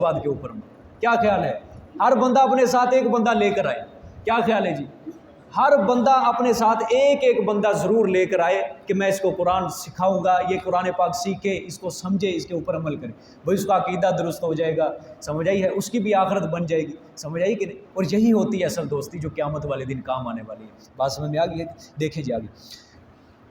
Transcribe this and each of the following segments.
بات کے اوپر کیا خیال ہے؟ ہر بندہ اپنے ساتھ ایک بندہ لے کر آئے. کیا خیال ہے جی؟ ہر بندہ اپنے ساتھ ایک ایک بندہ ضرور لے کر آئے کہ میں اس کو قرآن سکھاؤں گا، یہ قرآن پاک سیکھے، اس کو سمجھے، اس کے اوپر عمل کرے. بھائی اس کا عقیدہ درست ہو جائے گا، سمجھ آئی ہے، اس کی بھی آخرت بن جائے گی. سمجھ آئی کہ نہیں؟ اور یہی ہوتی ہے اصل دوستی جو قیامت والے دن کام آنے والی ہے. بات سمجھ میں آ گئی؟ دیکھیں جی آگے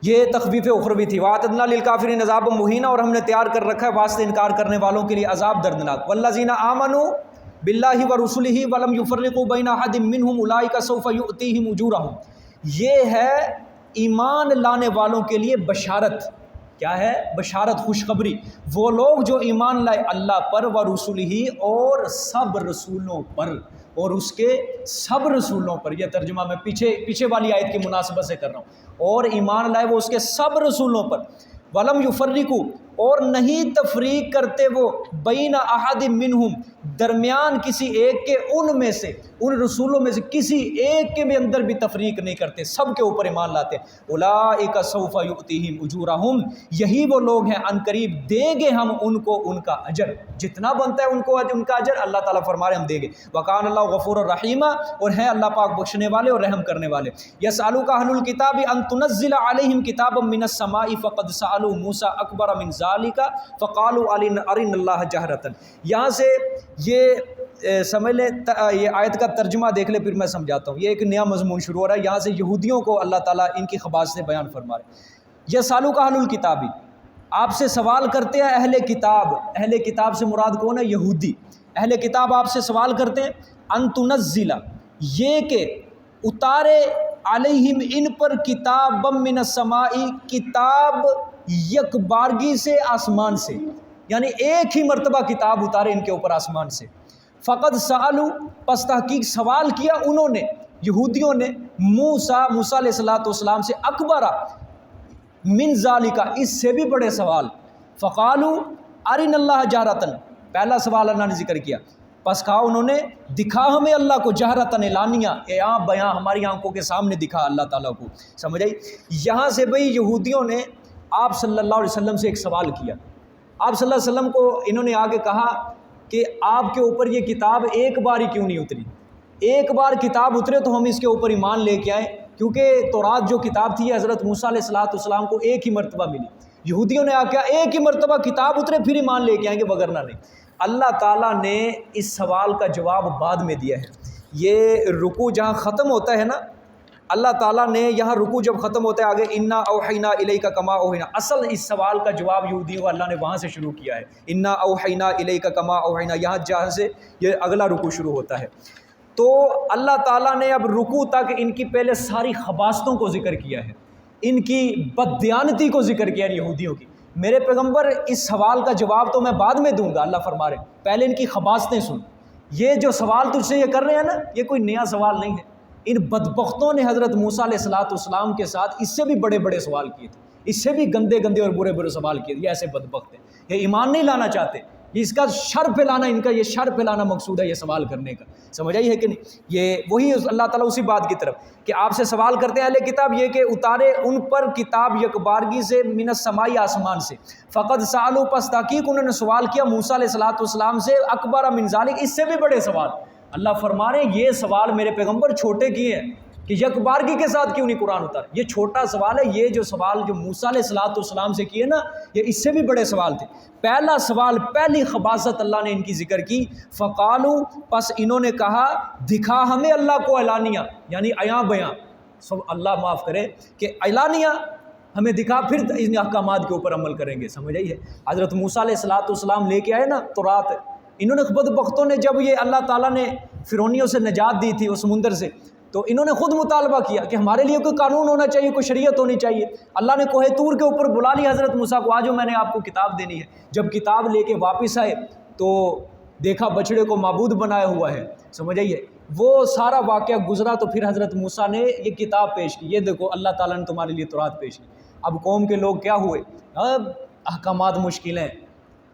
یہ تخفیف اخروی تھی. وَأَعْتَدْنَا لِلْكَافِرِينَ عَذَابًا مُهِينًا، اور ہم نے تیار کر رکھا ہے واسطے انکار کرنے والوں کے لیے عذاب دردناک. وَالَّذِينَ آمَنُوا بِاللَّهِ وَرُسُلِهِ وَلَمْ يُفَرِّقُوا بَيْنَ أَحَدٍ مِّنْهُمْ أُولَٰئِكَ سَوْفَ يُؤْتِيهِمْ أُجُورَهُمْ. یہ ہے ایمان لانے والوں کے لیے بشارت. کیا ہے؟ بشارت، خوشخبری. وہ لوگ جو ایمان لائے اللہ پر، وَرُسُلِهِ، اور سب رسولوں پر، اور اس کے سب رسولوں پر. یہ ترجمہ میں پیچھے والی آیت کی مناسبت سے کر رہا ہوں. اور ایمان لائے وہ اس کے سب رسولوں پر. وَلَمْ يُفَرِّقُوا، اور نہیں تفریق کرتے وہ، بین احد منہم، درمیان کسی ایک کے، ان میں سے، ان رسولوں میں سے کسی ایک کے بھی اندر بھی تفریق نہیں کرتے، سب کے اوپر ایمان لاتے ہیں. اولئک سوف یؤتیہم اجورہم، یہی وہ لوگ ہیں ان قریب دیں گے ہم ان کو ان کا اجر، جتنا بنتا ہے ان کو ان کا اجر اللہ تعالیٰ فرما رہے ہم دیں گے. وکان اللہ غفور الرحیم، اور ہے اللہ پاک بخشنے والے اور رحم کرنے والے. یسألک اہل الکتاب ان تنزل علیہم کتابا من السماء فقد سألوا موسیٰ اکبر من ذالک فقالوا ارنا اللہ جہرۃ. یہاں سے یہ سمجھ لیں، یہ آیت کا ترجمہ دیکھ لیں پھر میں سمجھاتا ہوں. یہ ایک نیا مضمون شروع ہو رہا ہے. یہاں سے یہودیوں کو اللہ تعالیٰ ان کی خباثتیں بیان فرما رہے ہیں. یسألک اہل الکتابی، آپ سے سوال کرتے ہیں اہل کتاب. اہل کتاب سے مراد کون ہے؟ یہودی. اہل کتاب آپ سے سوال کرتے ہیں ان تنزل، یہ کہ اتارے، علیہم ان پر، کتاب من السماء، کتاب یک بارگی سے، آسمان سے، یعنی ایک ہی مرتبہ کتاب اتارے ان کے اوپر آسمان سے. فقد سألوا، پس تحقیق سوال کیا انہوں نے، یہودیوں نے، موسیٰ علیہ السلام سے، اکبر من ذالک، اس سے بھی بڑے سوال. فقالوا ارنا اللہ جہرۃ، پہلا سوال اللہ نے ذکر کیا، پس کہا انہوں نے دکھا ہمیں اللہ کو، جہرۃ اعلانیہ، عیاں بیاں، ہماری آنکھوں کے سامنے دکھا اللہ تعالیٰ کو. سمجھ آئی؟ یہاں سے بھئی یہودیوں نے آپ صلی اللہ علیہ وسلم سے ایک سوال کیا. آپ صلی اللہ علیہ وسلم کو انہوں نے آگے کہا کہ آپ کے اوپر یہ کتاب ایک بار ہی کیوں نہیں اتری؟ ایک بار کتاب اترے تو ہم اس کے اوپر ایمان لے کے آئیں، کیونکہ تورات جو کتاب تھی حضرت موسیٰ علیہ السلام کو ایک ہی مرتبہ ملی. یہودیوں نے کہا ایک ہی مرتبہ کتاب اترے پھر ایمان لے کے آئیں گے، وگرنہ نہیں. اللہ تعالیٰ نے اس سوال کا جواب بعد میں دیا ہے. یہ رکوع جہاں ختم ہوتا ہے نا، اللہ تعالیٰ نے یہاں رکوع جب ختم ہوتا ہے آگے انا اوحینا الیک کما اوحینا، اصل اس سوال کا جواب یہودیوں کو اللہ نے وہاں سے شروع کیا ہے. انا اوحینا الیک کما اوحینا، یہاں جہاں سے یہ اگلا رکوع شروع ہوتا ہے. تو اللہ تعالیٰ نے اب رکوع تک ان کی پہلے ساری خباثتوں کو ذکر کیا ہے، ان کی بددیانتی کو ذکر کیا ہے یہودیوں کی. میرے پیغمبر اس سوال کا جواب تو میں بعد میں دوں گا، اللہ فرما رہے ہیں پہلے ان کی خباثتیں سن. یہ جو سوال تجھ سے یہ کر رہے ہیں نا، یہ کوئی نیا سوال نہیں ہے. ان بدبختوں نے حضرت موسیٰ علیہ السلام کے ساتھ اس سے بھی بڑے بڑے سوال کیے تھے، اس سے بھی گندے گندے اور برے برے سوال کیے تھے. یہ ایسے بدبخت ہیں، یہ ایمان نہیں لانا چاہتے، اس کا شر پھیلانا، ان کا یہ شر پھیلانا مقصود ہے یہ سوال کرنے کا. سمجھ آئی ہے کہ نہیں؟ یہ وہی اللہ تعالیٰ اسی بات کی طرف کہ آپ سے سوال کرتے ہیں اہل کتاب، یہ کہ اتارے ان پر کتاب یکبارگی سے، من السماء، آسمان سے. فقد سألوا، پس تحقیق انہوں نے سوال کیا موسیٰ علیہ السلام سے، اکبر من ذالک، اس سے بھی بڑے سوال. اللہ فرما رہے ہیں یہ سوال میرے پیغمبر چھوٹے کیے ہیں کہ یکبارگی کے ساتھ کیوں نہیں قرآن اتار. یہ چھوٹا سوال ہے. یہ جو سوال جو موسیٰ علیہ السلام سے کیے نا، یہ اس سے بھی بڑے سوال تھے. پہلا سوال، پہلی خباثت اللہ نے ان کی ذکر کی. فقالو، پس انہوں نے کہا دکھا ہمیں اللہ کو اعلانیہ، یعنی عیاں بیاں، سب اللہ معاف کرے کہ اعلانیہ ہمیں دکھا، پھر ان احکامات کے اوپر عمل کریں گے. سمجھ آئی ہے؟ حضرت موسیٰ علیہ السلام لے کے آئے نا تورات، انہوں نے بدبختوں نے جب یہ اللہ تعالیٰ نے فرعونیوں سے نجات دی تھی اس سمندر سے، تو انہوں نے خود مطالبہ کیا کہ ہمارے لیے کوئی قانون ہونا چاہیے، کوئی شریعت ہونی چاہیے. اللہ نے کوہ طور کے اوپر بلا لی حضرت موسیٰ کو، آجو میں نے آپ کو کتاب دینی ہے. جب کتاب لے کے واپس آئے تو دیکھا بچڑے کو معبود بنایا ہوا ہے. سمجھ آئیے؟ وہ سارا واقعہ گزرا تو پھر حضرت موسیٰ نے یہ کتاب پیش کی، یہ دیکھو اللہ تعالیٰ نے تمہارے لیے تورات پیش کی. اب قوم کے لوگ کیا ہوئے؟ اب احکامات مشکل ہیں.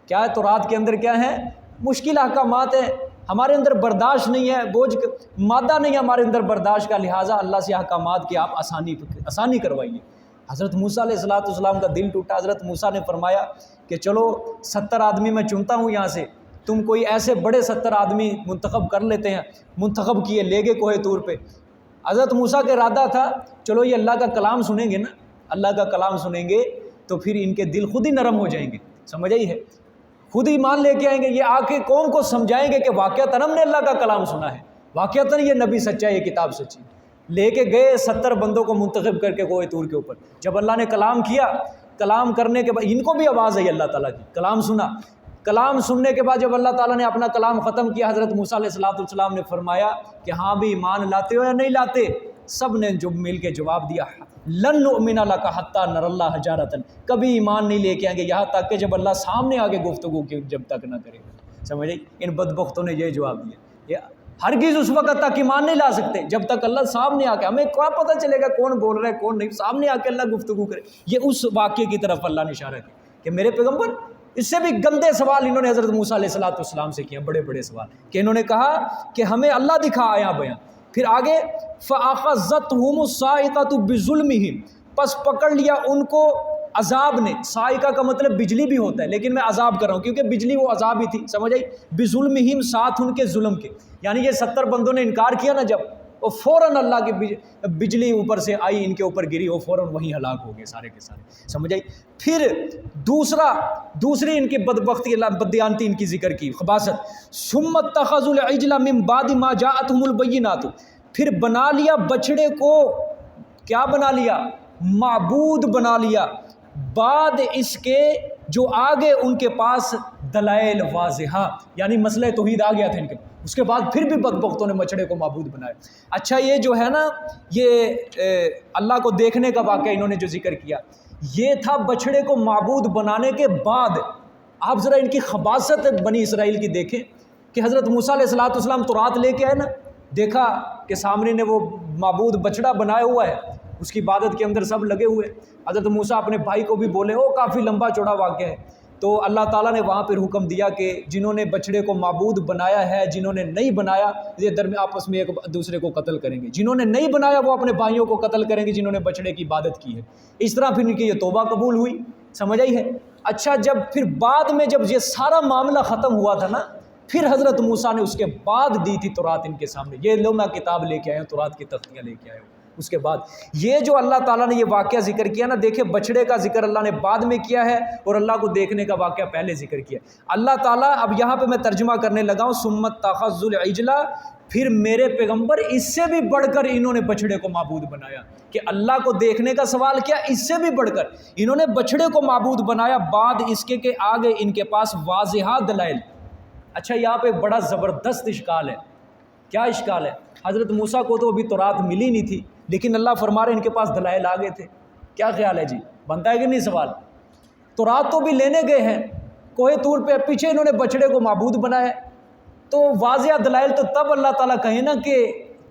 کیا ہے تورات کے اندر؟ کیا ہے؟ مشکل احکامات ہیں، ہمارے اندر برداشت نہیں ہے، بوجھ مادہ نہیں ہے ہمارے اندر برداشت کا، لہٰذا اللہ سے احکامات کی آپ آسانی کروائیے. حضرت موسیٰ علیہ السلام کا دل ٹوٹا. حضرت موسیٰ نے فرمایا کہ چلو 70 آدمی میں چنتا ہوں یہاں سے، تم کوئی ایسے بڑے 70 آدمی منتخب کر لیتے ہیں، منتخب کیے، لے گئے کوہ طور پہ۔ حضرت موسیٰ کا ارادہ تھا چلو یہ اللہ کا کلام سنیں گے نا، اللہ کا کلام سنیں گے تو پھر ان کے دل خود ہی نرم ہو جائیں گے، سمجھ آئی ہے، خود ایمان لے کے آئیں گے، یہ آ کے قوم کو سمجھائیں گے کہ واقعتاً ہم نے اللہ کا کلام سنا ہے، واقعتاً یہ نبی سچا ہے، یہ کتاب سچی۔ لے کے گئے 70 بندوں کو منتخب کر کے کوہ طور کے اوپر۔ جب اللہ نے کلام کیا، کلام کرنے کے بعد ان کو بھی آواز آئی اللہ تعالیٰ کی، کلام سنا۔ کلام سننے کے بعد جب اللہ تعالیٰ نے اپنا کلام ختم کیا، حضرت موسیٰ علیہ السلام نے فرمایا کہ ہاں بھی ایمان لاتے ہو یا نہیں لاتے؟ سب نے جو مل کے جواب دیا، لن نؤمن لک حتی نر اللہ جہرۃ، کبھی ایمان نہیں لے کے آئیں گے یہاں تک کہ جب اللہ سامنے آگے گفتگو کی جب تک نہ کرے گا۔ سمجھ آئی؟ ان بدبختوں نے یہ جواب دیا، یہ ہرگز اس وقت تک ایمان نہیں لا سکتے جب تک اللہ سامنے آ کے، ہمیں کیا پتہ چلے گا کون بول رہا ہے کون نہیں، سامنے آ کے اللہ گفتگو کرے۔ یہ اس واقعے کی طرف اللہ نے اشارہ کیا کہ میرے پیغمبر، اس سے بھی گندے سوال انہوں نے حضرت موسیٰ علیہ السلام سے کیا، بڑے بڑے سوال، کہ انہوں نے کہا کہ ہمیں اللہ دکھا آیا بیان۔ پھر آگے فَأَخَذَتْهُمُ الصَّاعِقَةُ بِظُلْمِهِمْ، پس پکڑ لیا ان کو عذاب نے۔ صاعقہ کا مطلب بجلی بھی ہوتا ہے، لیکن میں عذاب کر رہا ہوں کیونکہ بجلی وہ عذاب ہی تھی، سمجھ آئی؟ بِظُلْمِهِمْ، ساتھ ان کے ظلم کے، یعنی یہ 70 بندوں نے انکار کیا نا جب، وہ فوراً اللہ کی بجلی اوپر سے آئی، ان کے اوپر گری، وہ فوراً وہیں ہلاک ہو گئے سارے کے سارے، سمجھ آئی؟ پھر دوسری ان کی بدبختی، بددیانتی ان کی ذکر کی، خباثت۔ ثُمَّ اتَّخَذُوا الْعِجْلَ مِن بَعْدِ مَا جَاءَتْهُمُ الْبَيِّنَاتُ، پھر بنا لیا بچڑے کو، کیا بنا لیا؟ معبود بنا لیا، بعد اس کے جو آگے ان کے پاس دلائل واضحہ، یعنی مسئلہ توحید آ گیا تھا ان کے پاس، اس کے بعد پھر بھی بدبختوں نے بچڑے کو معبود بنایا۔ اچھا یہ جو ہے نا، یہ اللہ کو دیکھنے کا واقعہ انہوں نے جو ذکر کیا، یہ تھا بچڑے کو معبود بنانے کے بعد۔ آپ ذرا ان کی خباثت بنی اسرائیل کی دیکھیں کہ حضرت موسیٰ علیہ السلام تورات لے کے آئے نا، دیکھا کہ سامنے نے وہ معبود بچڑا بنایا ہوا ہے، اس کی عبادت کے اندر سب لگے ہوئے۔ حضرت موسیٰ اپنے بھائی کو بھی بولے، وہ کافی لمبا چوڑا واقعہ ہے، تو اللہ تعالیٰ نے وہاں پر حکم دیا کہ جنہوں نے بچڑے کو معبود بنایا ہے، جنہوں نے نہیں بنایا، یہ درمیان آپس میں ایک دوسرے کو قتل کریں گے، جنہوں نے نہیں بنایا وہ اپنے بھائیوں کو قتل کریں گے جنہوں نے بچڑے کی عبادت کی ہے۔ اس طرح پھر ان کی یہ توبہ قبول ہوئی، سمجھ آئی ہے؟ اچھا جب پھر بعد میں جب یہ سارا معاملہ ختم ہوا تھا نا، پھر حضرت موسیٰ نے اس کے بعد دی تھی تورات ان کے سامنے، یہ لو میں کتاب لے کے آیا ہوں، تورات کی تختیاں لے کے آیا ہوں۔ اس کے بعد یہ جو اللہ تعالیٰ نے یہ واقعہ ذکر کیا نا، دیکھیں بچڑے کا ذکر اللہ نے بعد میں کیا ہے اور اللہ کو دیکھنے کا واقعہ پہلے ذکر کیا۔ اللہ تعالیٰ، اب یہاں پہ میں ترجمہ کرنے لگا ہوں، ثُمَّ اتَّخَذُوا الْعِجْلَ، پھر میرے پیغمبر اس سے بھی بڑھ کر انہوں نے بچڑے کو معبود بنایا، کہ اللہ کو دیکھنے کا سوال کیا، اس سے بھی بڑھ کر انہوں نے بچڑے کو معبود بنایا، بعد اس کے کہ آگے ان کے پاس واضح دلائل۔ اچھا یہاں پہ بڑا زبردست اشکال ہے۔ کیا اشکال ہے؟ حضرت موسیٰ کو تو ابھی تورات ملی نہیں تھی، لیکن اللہ فرما رہے ان کے پاس دلائل آ گئے تھے۔ کیا خیال ہے جی؟ بنتا ہے کہ نہیں سوال؟ تورات تو بھی لینے گئے ہیں، کوہ طور پہ پیچھے انہوں نے بچڑے کو معبود بنایا، تو واضح دلائل تو تب اللہ تعالیٰ کہے نا کہ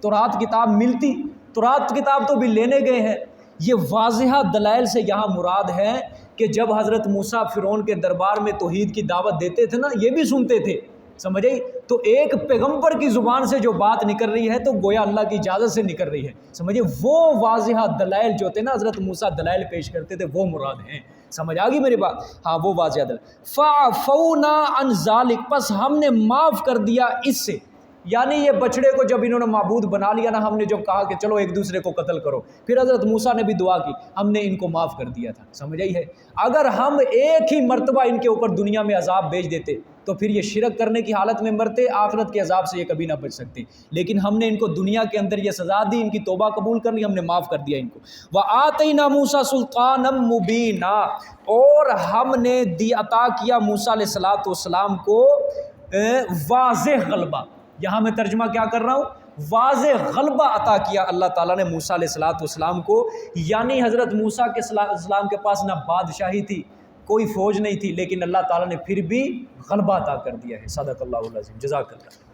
تورات کتاب ملتی، تورات کتاب تو بھی لینے گئے ہیں۔ یہ واضح دلائل سے یہاں مراد ہے کہ جب حضرت موسیٰ فرعون کے دربار میں توحید کی دعوت دیتے تھے نا، یہ بھی سنتے تھے، سمجھ آئی؟ تو ایک پیغمبر کی زبان سے جو بات نکل رہی ہے تو گویا اللہ کی اجازت سے نکل رہی ہے، سمجھے؟ وہ واضح دلائل جو تھے نا، حضرت موسیٰ دلائل پیش کرتے تھے، وہ مراد ہیں۔ سمجھ آ گئی میری بات؟ ہاں وہ واضح دلائل۔ فَعَفَوْنَا عَنْ ذَلِكَ، پس ہم نے معاف کر دیا اس سے، یعنی یہ بچڑے کو جب انہوں نے معبود بنا لیا نا، ہم نے جو کہا کہ چلو ایک دوسرے کو قتل کرو، پھر حضرت موسیٰ نے بھی دعا کی، ہم نے ان کو معاف کر دیا تھا، سمجھ آئی ہے؟ اگر ہم ایک ہی مرتبہ ان کے اوپر دنیا میں عذاب بھیج دیتے تو پھر یہ شرک کرنے کی حالت میں مرتے، آخرت کے عذاب سے یہ کبھی نہ بچ سکتے، لیکن ہم نے ان کو دنیا کے اندر یہ سزا دی، ان کی توبہ قبول کر لی، ہم نے معاف کر دیا ان کو۔ وَآتَيْنَا مُوسَىٰ سُلْطَانًا مُبِينًا، اور ہم نے عطا کیا موسیٰ علیہ السلام کو واضح غلبہ۔ یہاں میں ترجمہ کیا کر رہا ہوں؟ واضح غلبہ عطا کیا اللہ تعالیٰ نے موسیٰ علیہ السلام کو، یعنی حضرت موسیٰ کے السلام کے پاس نہ بادشاہی تھی، کوئی فوج نہیں تھی، لیکن اللہ تعالیٰ نے پھر بھی غلبہ عطا کر دیا ہے۔ صدق اللہ العظیم، جزاک اللہ۔